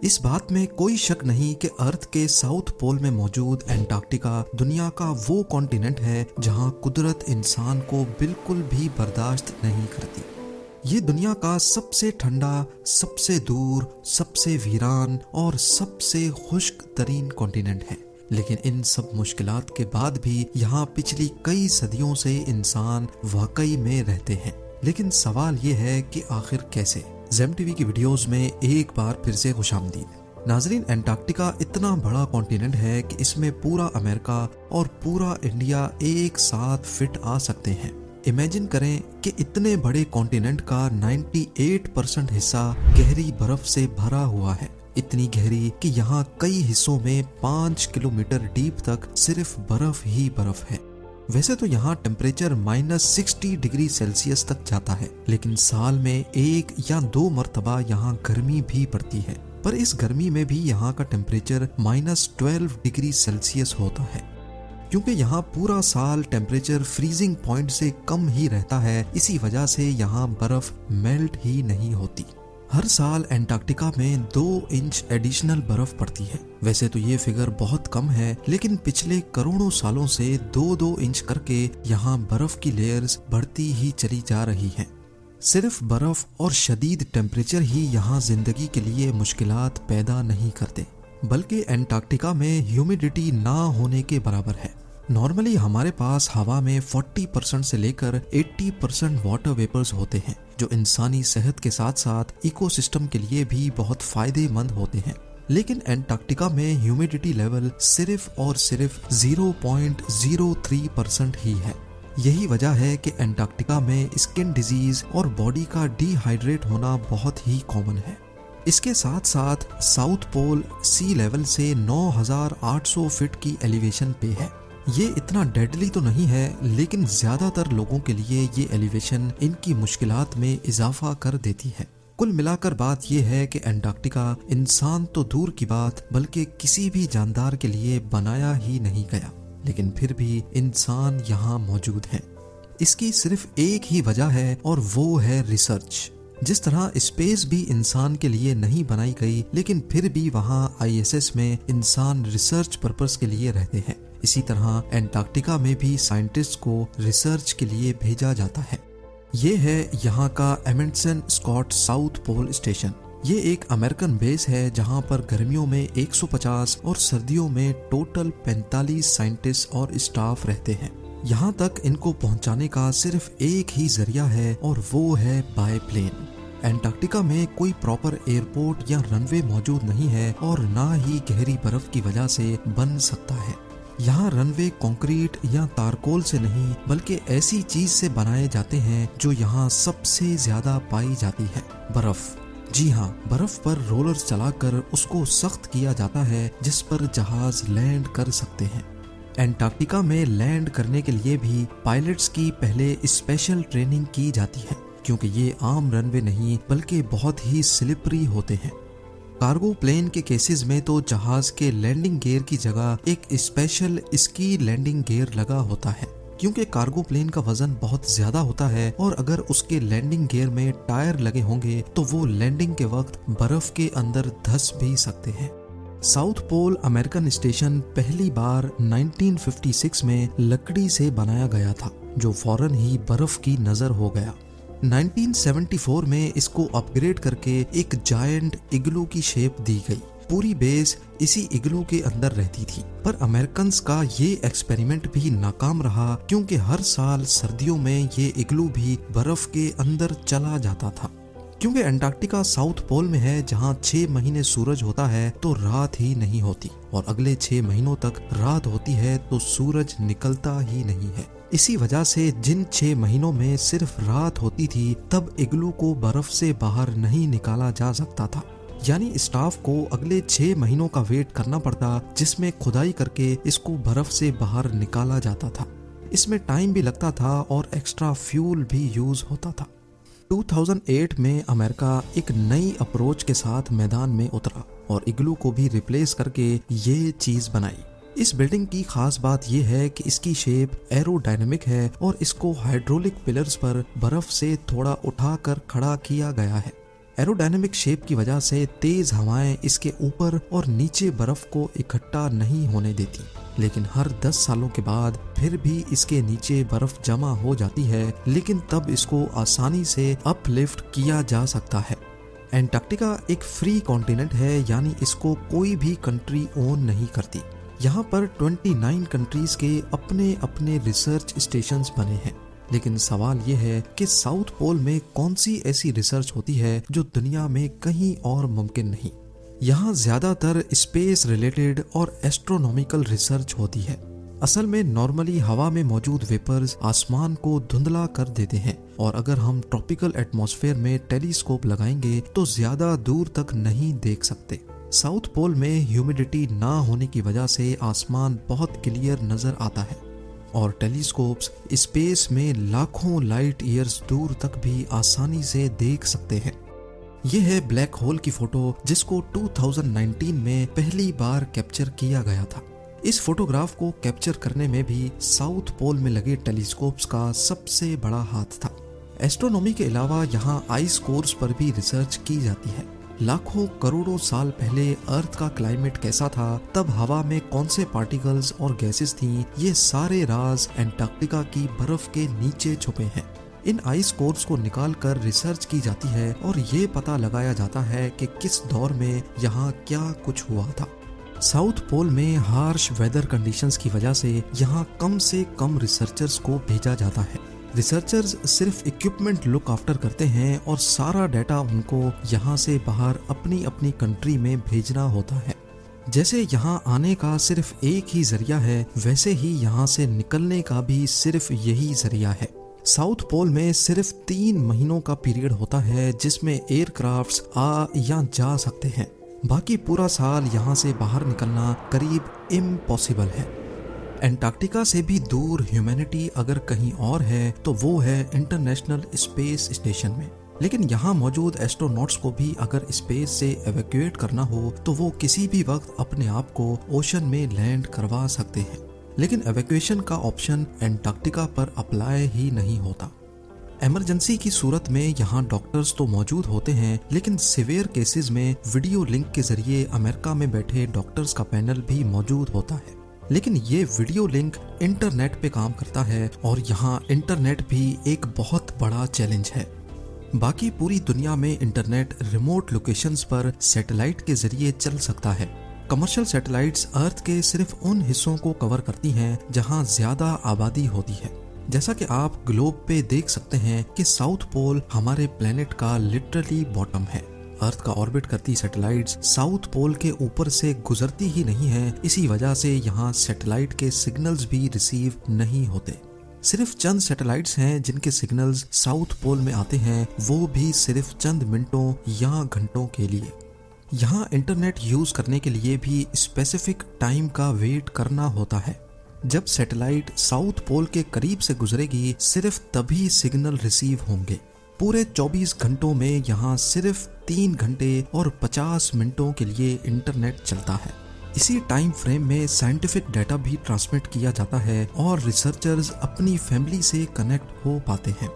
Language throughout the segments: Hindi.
इस बात में कोई शक नहीं कि अर्थ के साउथ पोल में मौजूद एंटार्क्टिका दुनिया का वो कॉन्टिनेंट है जहां कुदरत इंसान को बिल्कुल भी बर्दाश्त नहीं करती। ये दुनिया का सबसे ठंडा, सबसे दूर, सबसे वीरान और सबसे खुश्क तरीन कॉन्टिनेंट है। लेकिन इन सब मुश्किलात के बाद भी यहाँ पिछली कई सदियों से इंसान वाकई में रहते हैं। लेकिन सवाल ये है कि आखिर कैसे। ज़ेम टीवी की वीडियोस में एक बार फिर से खुशामदीद। नाजरीन, एंटार्क्टिका इतना बड़ा कॉन्टिनेंट है कि इसमें पूरा अमेरिका और पूरा इंडिया एक साथ फिट आ सकते हैं। इमेजिन करें कि इतने बड़े कॉन्टिनेंट का 98% हिस्सा गहरी बर्फ से भरा हुआ है। इतनी गहरी कि यहाँ कई हिस्सों में 5 किलोमीटर डीप तक सिर्फ बर्फ ही बर्फ है। वैसे तो यहाँ टेम्परेचर -60 डिग्री सेल्सियस तक जाता है, लेकिन साल में 1 या 2 मरतबा यहाँ गर्मी भी पड़ती है। पर इस गर्मी में भी यहाँ का टेम्परेचर -12 डिग्री सेल्सियस होता है। क्योंकि यहाँ पूरा साल टेम्परेचर फ्रीजिंग पॉइंट से कम ही रहता है, इसी वजह से यहाँ बर्फ मेल्ट ही नहीं होती। हर साल एंटार्क्टिका में 2 इंच एडिशनल बर्फ पड़ती है। वैसे तो ये फिगर बहुत कम है, लेकिन पिछले करोड़ों सालों से 2-2 इंच करके यहाँ बर्फ की लेयर्स बढ़ती ही चली जा रही हैं। सिर्फ बर्फ और शदीद टेम्परेचर ही यहाँ जिंदगी के लिए मुश्किलात पैदा नहीं करते, बल्कि एंटार्क्टिका में ह्यूमिडिटी ना होने के बराबर है। नॉर्मली हमारे पास हवा में 40% से लेकर 80% वाटर वेपर्स होते हैं, जो इंसानी सेहत के साथ साथ इकोसिस्टम के लिए भी बहुत फायदेमंद होते हैं। लेकिन एंटार्क्टिका में ह्यूमिडिटी लेवल सिर्फ और सिर्फ 0.03% ही है। यही वजह है कि एंटार्क्टिका में स्किन डिजीज और बॉडी का डिहाइड्रेट होना बहुत ही कॉमन है। इसके साथ साथ साउथ पोल सी लेवल से 9,800 फीट की एलिवेशन पे है। ये इतना डेडली तो नहीं है, लेकिन ज्यादातर लोगों के लिए ये एलिवेशन इनकी मुश्किलात में इजाफा कर देती है। कुल मिलाकर बात यह है कि एंटार्क्टिका इंसान तो दूर की बात बल्कि किसी भी जानदार के लिए बनाया ही नहीं गया, लेकिन फिर भी इंसान यहाँ मौजूद है। इसकी सिर्फ एक ही वजह है और वो है रिसर्च। जिस तरह स्पेस भी इंसान के लिए नहीं बनाई गई, लेकिन फिर भी वहाँ ISS में इंसान रिसर्च पर्पस के लिए रहते हैं, इसी तरह एंटार्क्टिका में भी साइंटिस्ट को रिसर्च के लिए भेजा जाता है। ये है यहाँ का Amundsen Scott South Pole station. ये एक अमेरिकन बेस है जहाँ पर गर्मियों में 150 और सर्दियों में टोटल 45 साइंटिस्ट और स्टाफ रहते हैं। यहाँ तक इनको पहुँचाने का सिर्फ एक ही जरिया है और वो है बाय प्लेन। एंटार्क्टिका में कोई प्रॉपर एयरपोर्ट या रनवे मौजूद नहीं है और ना ही गहरी बर्फ की वजह से बन सकता है। यहाँ रनवे कंक्रीट या तारकोल से नहीं, बल्कि ऐसी चीज से बनाए जाते हैं जो यहाँ सबसे ज्यादा पाई जाती है, बर्फ। जी हाँ, बर्फ पर रोलर्स चलाकर उसको सख्त किया जाता है, जिस पर जहाज लैंड कर सकते हैं। एंटार्क्टिका में लैंड करने के लिए भी पायलट्स की पहले स्पेशल ट्रेनिंग की जाती है, क्योंकि ये आम रनवे नहीं बल्कि बहुत ही स्लिपरी होते हैं। कार्गो प्लेन के केसेस में तो जहाज के लैंडिंग गियर की जगह एक स्पेशल स्की लैंडिंग गियर लगा होता है, क्योंकि कार्गो प्लेन का वजन बहुत ज्यादा होता है और अगर उसके लैंडिंग गियर में टायर लगे होंगे तो वो लैंडिंग के वक्त बर्फ के अंदर धंस भी सकते हैं। साउथ पोल अमेरिकन स्टेशन पहली बार 1956 में लकड़ी से बनाया गया था, जो फौरन ही बर्फ की नजर हो गया। 1974 में इसको अपग्रेड करके एक जायंट इग्लू की शेप दी गई। पूरी बेस इसी इग्लू के अंदर रहती थी। पर अमेरिकन्स का ये एक्सपेरिमेंट भी नाकाम रहा, क्योंकि हर साल सर्दियों में ये इग्लू भी बर्फ के अंदर चला जाता था। क्योंकि एंटार्क्टिका साउथ पोल में है, जहाँ 6 महीने सूरज होता है तो रात ही नहीं होती, और अगले 6 महीनों तक रात होती है तो सूरज निकलता ही नहीं है। इसी वजह से जिन 6 महीनों में सिर्फ रात होती थी, तब इग्लू को बर्फ से बाहर नहीं निकाला जा सकता था। यानी स्टाफ को अगले 6 महीनों का वेट करना पड़ता, जिसमें खुदाई करके इसको बर्फ से बाहर निकाला जाता था। इसमें टाइम भी लगता था और एक्स्ट्रा फ्यूल भी यूज होता था। 2008 में अमेरिका एक नई अप्रोच के साथ मैदान में उतरा और इग्लू को भी रिप्लेस करके ये चीज बनाई। इस बिल्डिंग की खास बात यह है कि इसकी शेप एरोडायनेमिक है और इसको हाइड्रोलिक पिलर्स पर बर्फ से थोड़ा उठाकर खड़ा किया गया है। एरोडायनेमिक शेप की वजह से तेज हवाएं इसके ऊपर और नीचे बर्फ को इकट्ठा नहीं होने देती, लेकिन हर 10 सालों के बाद फिर भी इसके नीचे बर्फ जमा हो जाती है, लेकिन तब इसको आसानी से अपलिफ्ट किया जा सकता है। एंटार्क्टिका एक फ्री कॉन्टिनेंट है, यानी इसको कोई भी कंट्री ओन नहीं करती। यहाँ पर 29 कंट्रीज के अपने अपने रिसर्च स्टेशंस बने हैं, लेकिन सवाल ये है कि साउथ पोल में कौन सी ऐसी रिसर्च होती है जो दुनिया में कहीं और मुमकिन नहीं। यहाँ ज्यादातर स्पेस रिलेटेड और एस्ट्रोनॉमिकल रिसर्च होती है। असल में नॉर्मली हवा में मौजूद वेपर्स आसमान को धुंधला कर देते हैं, और अगर हम ट्रॉपिकल एटमॉस्फेयर में टेलीस्कोप लगाएंगे तो ज्यादा दूर तक नहीं देख सकते। साउथ पोल में ह्यूमिडिटी ना होने की वजह से आसमान बहुत क्लियर नजर आता है, और टेलीस्कोप्स स्पेस में लाखों लाइट ईयर्स दूर तक भी आसानी से देख सकते हैं। यह है ब्लैक होल की फोटो, जिसको 2019 में पहली बार कैप्चर किया गया था। इस फोटोग्राफ को कैप्चर करने में भी साउथ पोल में लगे टेलीस्कोप्स का सबसे बड़ा हाथ था। एस्ट्रोनॉमी के अलावा यहाँ आइस कोर्स पर भी रिसर्च की जाती है। लाखों करोड़ों साल पहले अर्थ का क्लाइमेट कैसा था, तब हवा में कौन से पार्टिकल्स और गैसेस थीं, ये सारे राज एंटार्क्टिका की बर्फ के नीचे छुपे हैं। इन आइस कोर्स को निकालकर रिसर्च की जाती है और ये पता लगाया जाता है कि किस दौर में यहाँ क्या कुछ हुआ था। साउथ पोल में हार्श वेदर कंडीशंस की वजह से यहाँ कम से कम रिसर्चर्स को भेजा जाता है। रिसर्चर्स सिर्फ इक्विपमेंट लुक आफ्टर करते हैं और सारा डाटा उनको यहाँ से बाहर अपनी अपनी कंट्री में भेजना होता है। जैसे यहाँ आने का सिर्फ एक ही जरिया है, वैसे ही यहाँ से निकलने का भी सिर्फ यही जरिया है। साउथ पोल में सिर्फ 3 महीनों का पीरियड होता है जिसमें एयरक्राफ्ट्स आ या जा सकते हैं। बाकी पूरा साल यहाँ से बाहर निकलना करीब इम्पॉसिबल है। एंटार्क्टिका से भी दूर ह्यूमैनिटी अगर कहीं और है तो वो है इंटरनेशनल स्पेस स्टेशन में। लेकिन यहाँ मौजूद एस्ट्रोनॉट्स को भी अगर स्पेस से एवैक्यूएट करना हो तो वो किसी भी वक्त अपने आप को ओशन में लैंड करवा सकते हैं। लेकिन एवैक्यूएशन का ऑप्शन एंटार्क्टिका पर अप्लाई ही नहीं होता। इमरजेंसी की सूरत में यहाँ डॉक्टर्स तो मौजूद होते हैं, लेकिन सिवियर केसेस में वीडियो लिंक के जरिए अमेरिका में बैठे डॉक्टर्स का पैनल भी मौजूद होता है। लेकिन ये वीडियो लिंक इंटरनेट पे काम करता है, और यहाँ इंटरनेट भी एक बहुत बड़ा चैलेंज है। बाकी पूरी दुनिया में इंटरनेट रिमोट लोकेशंस पर सैटेलाइट के जरिए चल सकता है। कमर्शियल सैटेलाइट्स अर्थ के सिर्फ उन हिस्सों को कवर करती हैं जहाँ ज्यादा आबादी होती है। जैसा कि आप ग्लोब पे देख सकते हैं कि साउथ पोल हमारे प्लेनेट का लिटरली बॉटम है। अर्थ का ऑर्बिट करती सैटेलाइट्स साउथ पोल के ऊपर से गुजरती ही नहीं है, इसी वजह से यहाँ सैटेलाइट के सिग्नल्स भी रिसीव नहीं होते। सिर्फ चंद सैटेलाइट्स हैं जिनके सिग्नल्स साउथ पोल में आते हैं, वो भी सिर्फ चंद मिनटों या घंटों के लिए। यहाँ इंटरनेट यूज करने के लिए भी स्पेसिफिक टाइम का वेट करना होता है। जब सैटेलाइट साउथ पोल के करीब से गुजरेगी, सिर्फ तभी सिग्नल रिसीव होंगे। पूरे 24 घंटों में यहाँ सिर्फ 3 घंटे और 50 मिनटों के लिए इंटरनेट चलता है। इसी टाइम फ्रेम में साइंटिफिक डाटा भी ट्रांसमिट किया जाता है और रिसर्चर्स अपनी फैमिली से कनेक्ट हो पाते हैं।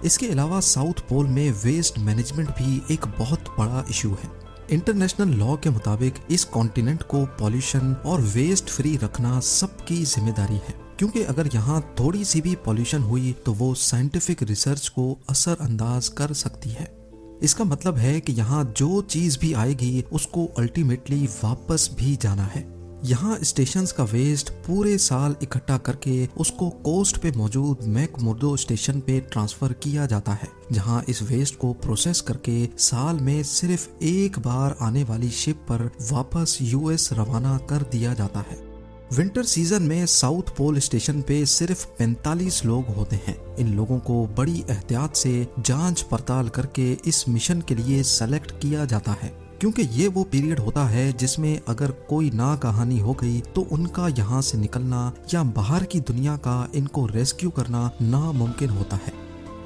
इसके अलावा साउथ पोल में वेस्ट मैनेजमेंट भी एक बहुत बड़ा इशू है। इंटरनेशनल लॉ के मुताबिक इस कॉन्टिनेंट को पॉल्यूशन और वेस्ट फ्री रखना सबकी जिम्मेदारी है, क्योंकि अगर यहाँ थोड़ी सी भी पॉल्यूशन हुई तो वो साइंटिफिक रिसर्च को असरअंदाज कर सकती है। इसका मतलब है कि यहाँ जो चीज भी आएगी उसको अल्टीमेटली वापस भी जाना है। यहाँ स्टेशंस का वेस्ट पूरे साल इकट्ठा करके उसको कोस्ट पे मौजूद मैकमुर्दो स्टेशन पे ट्रांसफर किया जाता है, जहाँ इस वेस्ट को प्रोसेस करके साल में सिर्फ एक बार आने वाली शिप पर वापस यूएस रवाना कर दिया जाता है। विंटर सीजन में साउथ पोल स्टेशन पे सिर्फ 45 लोग होते हैं। इन लोगों को बड़ी एहतियात से जांच पड़ताल करके इस मिशन के लिए सेलेक्ट किया जाता है, क्योंकि ये वो पीरियड होता है जिसमें अगर कोई ना कहानी हो गई तो उनका यहाँ से निकलना या बाहर की दुनिया का इनको रेस्क्यू करना नामुमकिन होता है।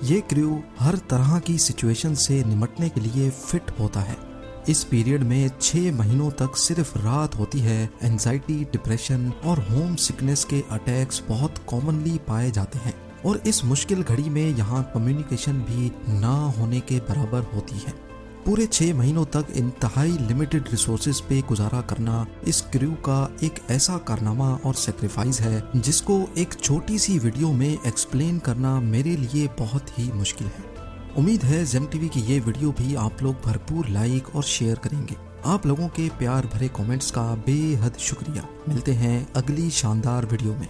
ये क्रू हर तरह की सिचुएशन से निपटने के लिए फिट होता है। इस पीरियड में 6 महीनों तक सिर्फ रात होती है। एंजाइटी, डिप्रेशन और होम सिकनेस के अटैक्स बहुत कॉमनली पाए जाते हैं, और इस मुश्किल घड़ी में यहाँ कम्युनिकेशन भी ना होने के बराबर होती है। पूरे 6 महीनों तक इंतहाई लिमिटेड रिसोर्सेज पे गुजारा करना इस क्रू का एक ऐसा कारनामा और सेक्रीफाइस है जिसको एक छोटी सी वीडियो में एक्सप्लेन करना मेरे लिए बहुत ही मुश्किल है। उम्मीद है जेम टीवी की ये वीडियो भी आप लोग भरपूर लाइक और शेयर करेंगे। आप लोगों के प्यार भरे कमेंट्स का बेहद शुक्रिया। मिलते हैं अगली शानदार वीडियो में।